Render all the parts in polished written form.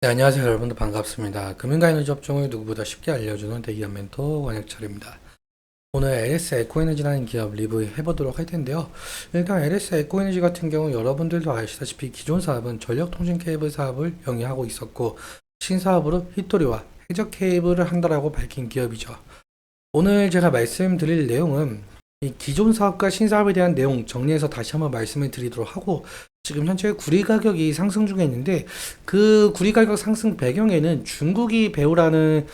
네, 안녕하세요. 여러분들 반갑습니다. 금융과 에너지 업종을 누구보다 쉽게 알려주는 대기업 멘토 원혁철입니다. 오늘 LS 에코에너지라는 기업 리뷰해보도록 할 텐데요. 일단 LS 에코에너지 같은 경우 여러분들도 아시다시피 기존 사업은 전력통신 케이블 사업을 영위하고 있었고 신사업으로 히토리와 해적 케이블을 한다라고 밝힌 기업이죠. 오늘 제가 말씀드릴 내용은 이 기존 사업과 신사업에 대한 내용 정리해서 다시 한번 말씀을 드리도록 하고, 지금 현재 구리 가격이 상승 중에 있는데 그 구리 가격 상승 배경에는 중국이 배후라는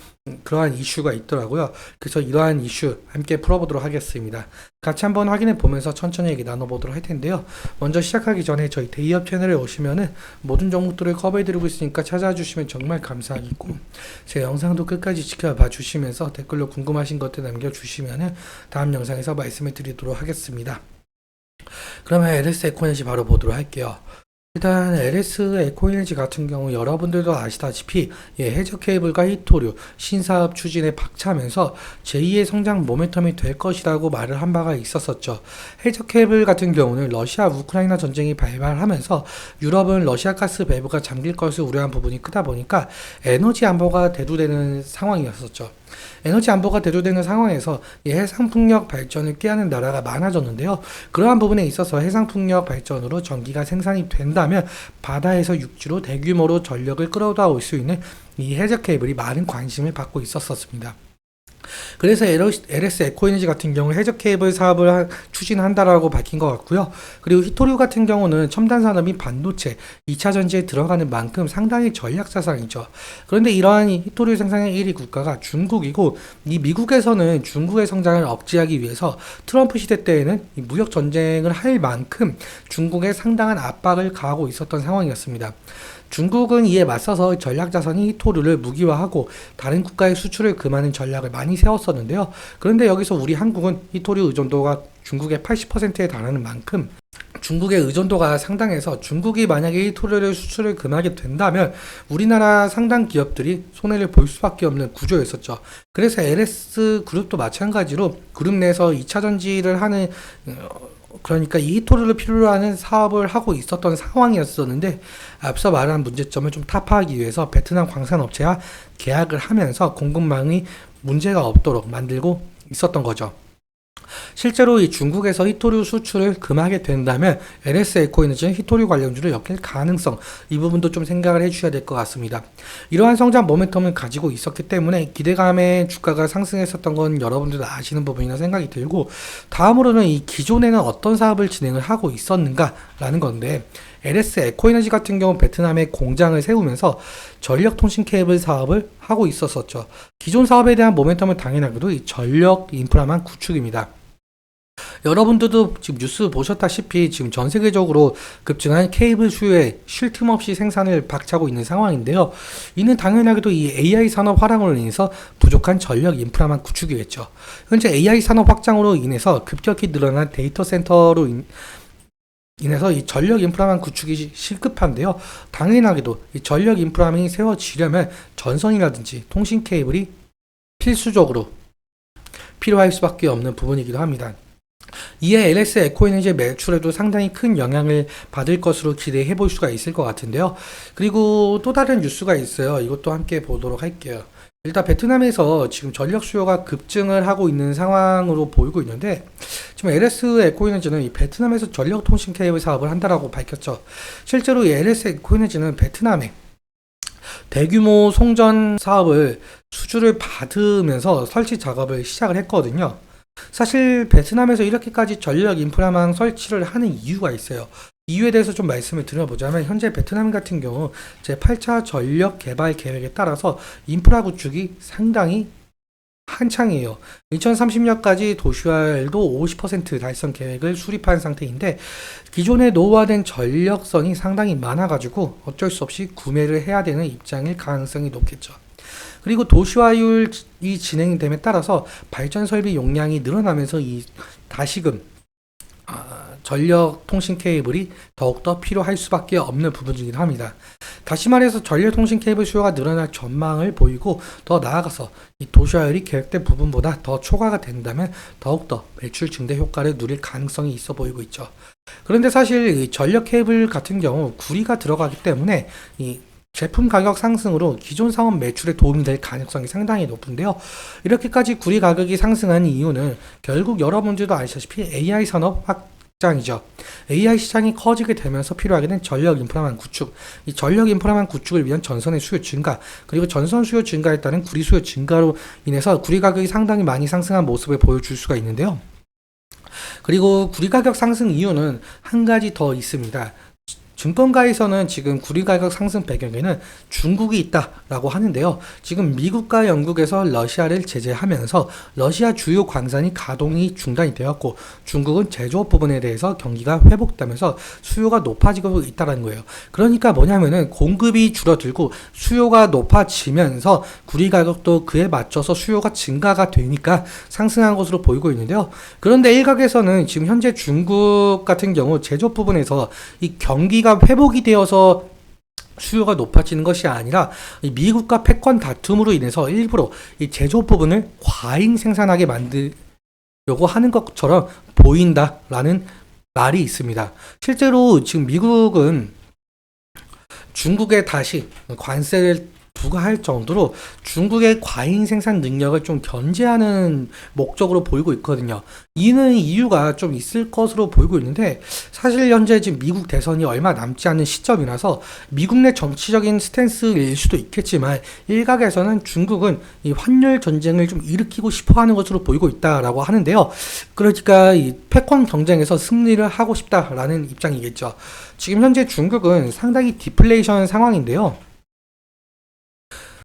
그러한 이슈가 있더라고요. 그래서 이러한 이슈 함께 풀어보도록 하겠습니다. 같이 한번 확인해 보면서 천천히 얘기 나눠보도록 할 텐데요. 먼저 시작하기 전에 저희 대기업 채널에 오시면은 모든 종목들을 커버해 드리고 있으니까 찾아와 주시면 정말 감사하겠고, 제 영상도 끝까지 지켜봐 주시면서 댓글로 궁금하신 것들 남겨주시면은 다음 영상에서 말씀을 드리도록 하겠습니다. 그러면 LS 에코에너지 바로 보도록 할게요. 일단 LS 에코에너지 같은 경우 여러분들도 아시다시피 해저 케이블과 히토류 신사업 추진에 박차면서 제2의 성장 모멘텀이 될 것이라고 말을 한 바가 있었었죠. 해저 케이블 같은 경우는 러시아 우크라이나 전쟁이 발발하면서 유럽은 러시아 가스 밸브가 잠길 것을 우려한 부분이 크다 보니까 에너지 안보가 대두되는 상황이었었죠. 에너지 안보가 대두되는 상황에서 이 해상풍력 발전을 꾀하는 나라가 많아졌는데요. 그러한 부분에 있어서 해상풍력 발전으로 전기가 생산이 된다면 바다에서 육지로 대규모로 전력을 끌어다 올 수 있는 이 해저 케이블이 많은 관심을 받고 있었습니다. 그래서 LS 에코에너지 같은 경우 해저 케이블 사업을 추진한다라고 밝힌 것 같고요. 그리고 히토류 같은 경우는 첨단 산업인 반도체, 2차 전지에 들어가는 만큼 상당히 전략 자산이죠. 그런데 이러한 히토류 생산의 1위 국가가 중국이고, 이 미국에서는 중국의 성장을 억제하기 위해서 트럼프 시대 때에는 이 무역 전쟁을 할 만큼 중국에 상당한 압박을 가하고 있었던 상황이었습니다. 중국은 이에 맞서서 전략자산인 히토류를 무기화하고 다른 국가의 수출을 금하는 전략을 많이 세웠었는데요. 그런데 여기서 우리 한국은 히토류 의존도가 중국의 80%에 달하는 만큼 중국의 의존도가 상당해서 중국이 만약에 히토류를 수출을 금하게 된다면 우리나라 상당 기업들이 손해를 볼 수밖에 없는 구조였었죠. 그래서 LS 그룹도 마찬가지로 그룹 내에서 2차 전지를 하는 그러니까 이 히토류를 필요로 하는 사업을 하고 있었던 상황이었었는데, 앞서 말한 문제점을 좀 타파하기 위해서 베트남 광산업체와 계약을 하면서 공급망이 문제가 없도록 만들고 있었던 거죠. 실제로 이 중국에서 히토류 수출을 금하게 된다면 LS 에코에너지는 히토류 관련주를 엮일 가능성, 이 부분도 좀 생각을 해주셔야 될 것 같습니다. 이러한 성장 모멘텀을 가지고 있었기 때문에 기대감에 주가가 상승했었던 건 여러분들도 아시는 부분이라 생각이 들고, 다음으로는 이 기존에는 어떤 사업을 진행을 하고 있었는가라는 건데, LS 에코에너지 같은 경우 베트남에 공장을 세우면서 전력통신 케이블 사업을 하고 있었었죠. 기존 사업에 대한 모멘텀은 당연하게도 이 전력 인프라만 구축입니다. 여러분들도 지금 뉴스 보셨다시피 지금 전 세계적으로 급증한 케이블 수요에 쉴 틈 없이 생산을 박차고 있는 상황인데요. 이는 당연하게도 이 AI 산업 활황으로 인해서 부족한 전력 인프라만 구축이겠죠. 현재 AI 산업 확장으로 인해서 급격히 늘어난 데이터 센터로 인해서 이 전력 인프라만 구축이 시급한데요. 당연하게도 이 전력 인프라만이 세워지려면 전선이라든지 통신 케이블이 필수적으로 필요할 수밖에 없는 부분이기도 합니다. 이에 LS 에코에너지의 매출에도 상당히 큰 영향을 받을 것으로 기대해 볼 수가 있을 것 같은데요. 그리고 또 다른 뉴스가 있어요. 이것도 함께 보도록 할게요. 일단 베트남에서 지금 전력 수요가 급증을 하고 있는 상황으로 보이고 있는데, 지금 LS 에코에너지는 이 베트남에서 전력 통신 케이블 사업을 한다라고 밝혔죠. 실제로 이 LS 에코에너지는 베트남에 대규모 송전 사업을 수주를 받으면서 설치 작업을 시작을 했거든요. 사실 베트남에서 이렇게까지 전력 인프라망 설치를 하는 이유가 있어요. 이유에 대해서 좀 말씀을 드려보자면, 현재 베트남 같은 경우 제8차 전력 개발 계획에 따라서 인프라 구축이 상당히 한창이에요. 2030년까지 도시화율도 50% 달성 계획을 수립한 상태인데, 기존에 노후화된 전력선이 상당히 많아가지고 어쩔 수 없이 구매를 해야 되는 입장일 가능성이 높겠죠. 그리고 도시화율이 진행이 됨에 따라서 발전 설비 용량이 늘어나면서 이 다시금 전력 통신 케이블이 더욱더 필요할 수밖에 없는 부분이긴 합니다. 다시 말해서 전력 통신 케이블 수요가 늘어날 전망을 보이고, 더 나아가서 이 도시화율이 계획된 부분보다 더 초과가 된다면 더욱더 매출 증대 효과를 누릴 가능성이 있어 보이고 있죠. 그런데 사실 이 전력 케이블 같은 경우 구리가 들어가기 때문에 이 제품 가격 상승으로 기존 사업 매출에 도움이 될 가능성이 상당히 높은데요. 이렇게까지 구리 가격이 상승한 이유는 결국 여러분들도 아시다시피 AI 산업 확장이죠. AI 시장이 커지게 되면서 필요하게 된 전력 인프라망 구축, 이 전력 인프라망 구축을 위한 전선의 수요 증가, 그리고 전선 수요 증가에 따른 구리 수요 증가로 인해서 구리 가격이 상당히 많이 상승한 모습을 보여줄 수가 있는데요. 그리고 구리 가격 상승 이유는 한 가지 더 있습니다. 증권가에서는 지금 구리 가격 상승 배경에는 중국이 있다라고 하는데요. 지금 미국과 영국에서 러시아를 제재하면서 러시아 주요 광산이 가동이 중단이 되었고 중국은 제조업 부분에 대해서 경기가 회복되면서 수요가 높아지고 있다는 거예요. 그러니까 뭐냐면은 공급이 줄어들고 수요가 높아지면서 구리 가격도 그에 맞춰서 수요가 증가가 되니까 상승한 것으로 보이고 있는데요. 그런데 일각에서는 지금 현재 중국 같은 경우 제조업 부분에서 이 경기가 회복이 되어서 수요가 높아지는 것이 아니라 미국과 패권 다툼으로 인해서 일부러 이 제조업 부분을 과잉 생산하게 만들려고 하는 것처럼 보인다라는 말이 있습니다. 실제로 지금 미국은 중국에 다시 관세를 부과할 정도로 중국의 과잉 생산 능력을 좀 견제하는 목적으로 보이고 있거든요. 이는 이유가 좀 있을 것으로 보이고 있는데 사실 현재 지금 미국 대선이 얼마 남지 않은 시점이라서 미국 내 정치적인 스탠스일 수도 있겠지만 일각에서는 중국은 이 환율 전쟁을 좀 일으키고 싶어하는 것으로 보이고 있다라고 하는데요. 그러니까 이 패권 경쟁에서 승리를 하고 싶다라는 입장이겠죠. 지금 현재 중국은 상당히 디플레이션 상황인데요.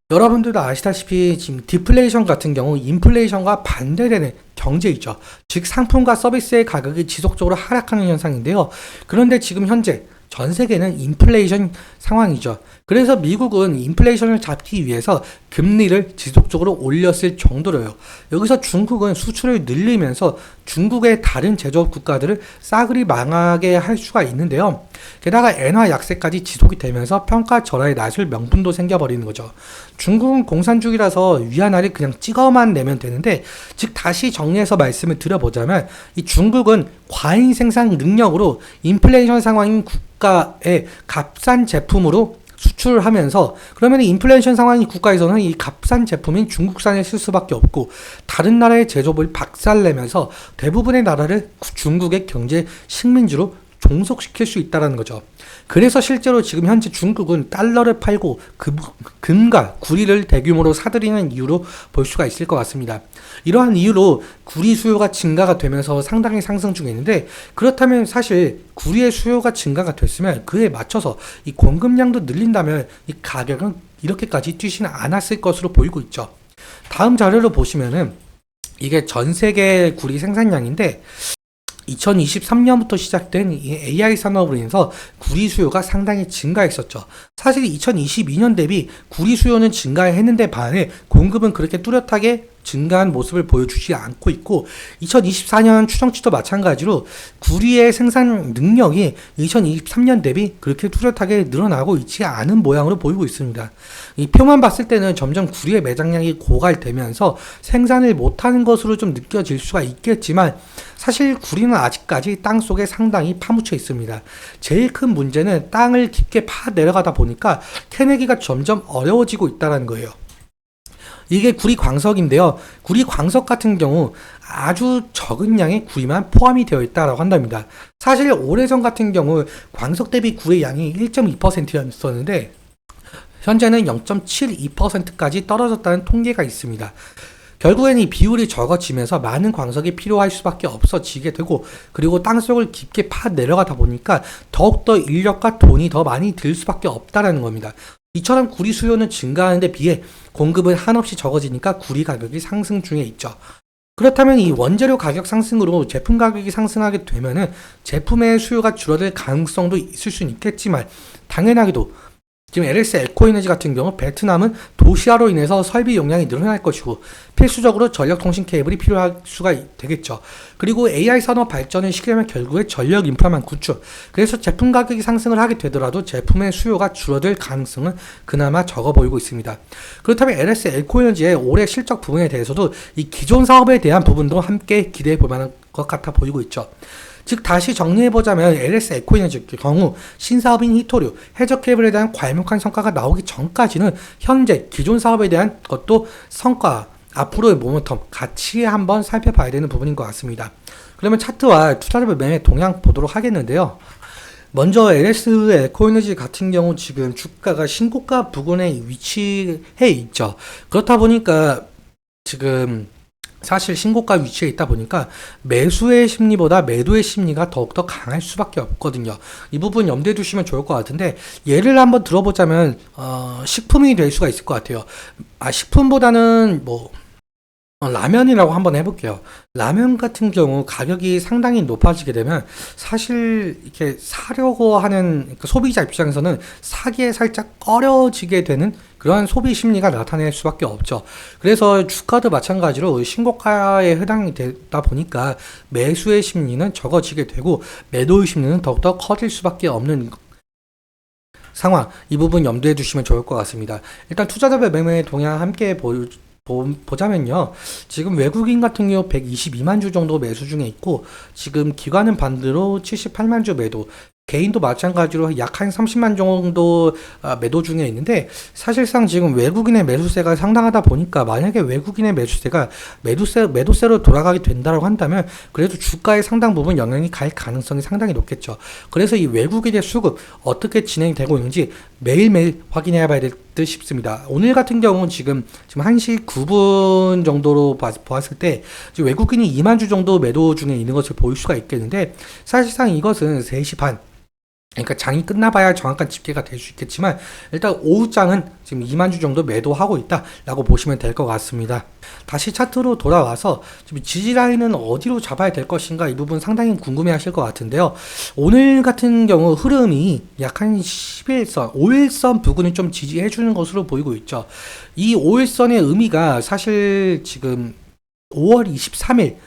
여러분들도 아시다시피 지금 디플레이션 같은 경우 인플레이션과 반대되는 경제이죠. 즉 상품과 서비스의 가격이 지속적으로 하락하는 현상인데요. 그런데 지금 현재 전 세계는 인플레이션 상황이죠. 그래서 미국은 인플레이션을 잡기 위해서 금리를 지속적으로 올렸을 정도로요. 여기서 중국은 수출을 늘리면서 중국의 다른 제조업 국가들을 싸그리 망하게 할 수가 있는데요. 게다가 엔화 약세까지 지속이 되면서 평가 절하에 나설 명분도 생겨버리는 거죠. 중국은 공산주의라서 위안화를 그냥 찍어만 내면 되는데, 즉 다시 정리해서 말씀을 드려보자면 이 중국은 과잉 생산 능력으로 인플레이션 상황인 국가의 값싼 제품으로 수출을 하면서, 그러면 인플레이션 상황인 국가에서는 이 값싼 제품인 중국산을 쓸 수밖에 없고 다른 나라의 제조업을 박살내면서 대부분의 나라를 중국의 경제 식민지로 종속시킬 수 있다는 거죠. 그래서 실제로 지금 현재 중국은 달러를 팔고 금과 구리를 대규모로 사들이는 이유로 볼 수가 있을 것 같습니다. 이러한 이유로 구리 수요가 증가가 되면서 상당히 상승 중에 있는데, 그렇다면 사실 구리의 수요가 증가가 됐으면 그에 맞춰서 이 공급량도 늘린다면 이 가격은 이렇게까지 뛰지는 않았을 것으로 보이고 있죠. 다음 자료를 보시면은 이게 전 세계 구리 생산량인데 2023년부터 시작된 이 AI 산업으로 인해서 구리 수요가 상당히 증가했었죠. 사실 2022년 대비 구리 수요는 증가했는데 반해 공급은 그렇게 뚜렷하게 증가한 모습을 보여주지 않고 있고, 2024년 추정치도 마찬가지로 구리의 생산 능력이 2023년 대비 그렇게 뚜렷하게 늘어나고 있지 않은 모양으로 보이고 있습니다. 이 표만 봤을 때는 점점 구리의 매장량이 고갈되면서 생산을 못하는 것으로 좀 느껴질 수가 있겠지만 사실 구리는 아직까지 땅 속에 상당히 파묻혀 있습니다. 제일 큰 문제는 땅을 깊게 파 내려가다 보니까 캐내기가 점점 어려워지고 있다는 거예요. 이게 구리 광석인데요. 구리 광석 같은 경우 아주 적은 양의 구리만 포함이 되어 있다고 한답니다. 사실 오래전 같은 경우 광석 대비 구의 양이 1.2%였었는데 현재는 0.72%까지 떨어졌다는 통계가 있습니다. 결국엔 이 비율이 적어지면서 많은 광석이 필요할 수밖에 없어지게 되고, 그리고 땅속을 깊게 파 내려가다 보니까 더욱더 인력과 돈이 더 많이 들 수밖에 없다는 겁니다. 이처럼 구리 수요는 증가하는데 비해 공급은 한없이 적어지니까 구리 가격이 상승 중에 있죠. 그렇다면 이 원재료 가격 상승으로 제품 가격이 상승하게 되면은 제품의 수요가 줄어들 가능성도 있을 수는 있겠지만, 당연하게도 지금 LS 에코에너지 같은 경우 베트남은 도시화로 인해서 설비 용량이 늘어날 것이고 필수적으로 전력통신 케이블이 필요할 수가 되겠죠. 그리고 AI 산업 발전을 시키려면 결국에 전력 인프라만 구축, 그래서 제품 가격이 상승을 하게 되더라도 제품의 수요가 줄어들 가능성은 그나마 적어 보이고 있습니다. 그렇다면 LS 에코에너지의 올해 실적 부분에 대해서도 이 기존 사업에 대한 부분도 함께 기대해 볼 만한 것 같아 보이고 있죠. 즉 다시 정리해보자면 LS 에코에너지 경우 신사업인 히토류, 해저 케이블에 대한 괄목한 성과가 나오기 전까지는 현재 기존 사업에 대한 것도 성과, 앞으로의 모멘텀 같이 한번 살펴봐야 되는 부분인 것 같습니다. 그러면 차트와 투자자별 매매 동향 보도록 하겠는데요. 먼저 LS 에코에너지 같은 경우 지금 주가가 신고가 부근에 위치해 있죠. 그렇다 보니까 지금 사실 신고가 위치에 있다 보니까 매수의 심리보다 매도의 심리가 더욱더 강할 수밖에 없거든요. 이 부분 염두에 두시면 좋을 것 같은데, 예를 한번 들어보자면 식품이 될 수가 있을 것 같아요. 식품보다는 라면이라고 한번 해볼게요. 라면 같은 경우 가격이 상당히 높아지게 되면 사실 이렇게 사려고 하는 소비자 입장에서는 사기에 살짝 꺼려지게 되는 그러한 소비 심리가 나타낼 수밖에 없죠. 그래서 주가도 마찬가지로 신고가에 해당이 되다 보니까 매수의 심리는 적어지게 되고 매도의 심리는 더욱더 커질 수밖에 없는 상황. 이 부분 염두에 두시면 좋을 것 같습니다. 일단 투자자별 매매 동향 함께 보자면요. 지금 외국인 같은 경우 122만 주 정도 매수 중에 있고, 지금 기관은 반대로 78만 주 매도, 개인도 마찬가지로 약 한 30만 정도 매도 중에 있는데, 사실상 지금 외국인의 매수세가 상당하다 보니까 만약에 외국인의 매수세가 매도세로 돌아가게 된다고 한다면 그래도 주가에 상당 부분 영향이 갈 가능성이 상당히 높겠죠. 그래서 이 외국인의 수급 어떻게 진행되고 있는지 매일매일 확인해 봐야 될 듯 싶습니다. 오늘 같은 경우는 지금 1시 9분 정도로 보았을 때 지금 외국인이 2만 주 정도 매도 중에 있는 것을 볼 수가 있겠는데, 사실상 이것은 3시 반, 그러니까 장이 끝나봐야 정확한 집계가 될 수 있겠지만 일단 오후장은 지금 2만 주 정도 매도하고 있다라고 보시면 될 것 같습니다. 다시 차트로 돌아와서 지금 지지라인은 어디로 잡아야 될 것인가, 이 부분 상당히 궁금해하실 것 같은데요. 오늘 같은 경우 흐름이 약 한 11선, 5일선 부근을 좀 지지해주는 것으로 보이고 있죠. 이 5일선의 의미가 사실 지금 5월 23일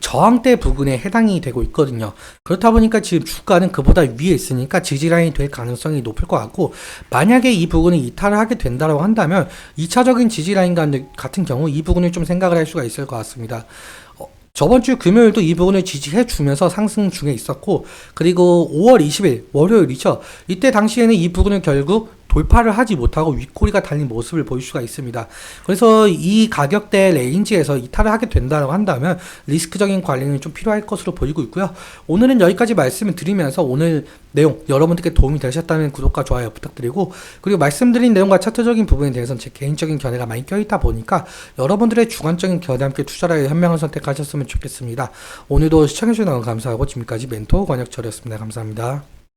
저항대 부근에 해당이 되고 있거든요. 그렇다 보니까 지금 주가는 그보다 위에 있으니까 지지라인이 될 가능성이 높을 것 같고, 만약에 이 부분을 이탈을 하게 된다고 한다면 2차적인 지지라인 같은 경우 이 부분을 좀 생각을 할 수가 있을 것 같습니다. 저번 주 금요일도 이 부분을 지지해 주면서 상승 중에 있었고, 그리고 5월 20일 월요일이죠. 이때 당시에는 이 부분을 결국 돌파를 하지 못하고 윗꼬리가 달린 모습을 보일 수가 있습니다. 그래서 이 가격대 레인지에서 이탈을 하게 된다고 한다면 리스크적인 관리는 좀 필요할 것으로 보이고 있고요. 오늘은 여기까지 말씀을 드리면서 오늘 내용 여러분들께 도움이 되셨다면 구독과 좋아요 부탁드리고, 그리고 말씀드린 내용과 차트적인 부분에 대해서는 제 개인적인 견해가 많이 껴있다 보니까 여러분들의 주관적인 견해와 함께 투자를 현명한 선택하셨으면 좋겠습니다. 오늘도 시청해주셔서 감사하고 지금까지 멘토 권혁철이었습니다. 감사합니다.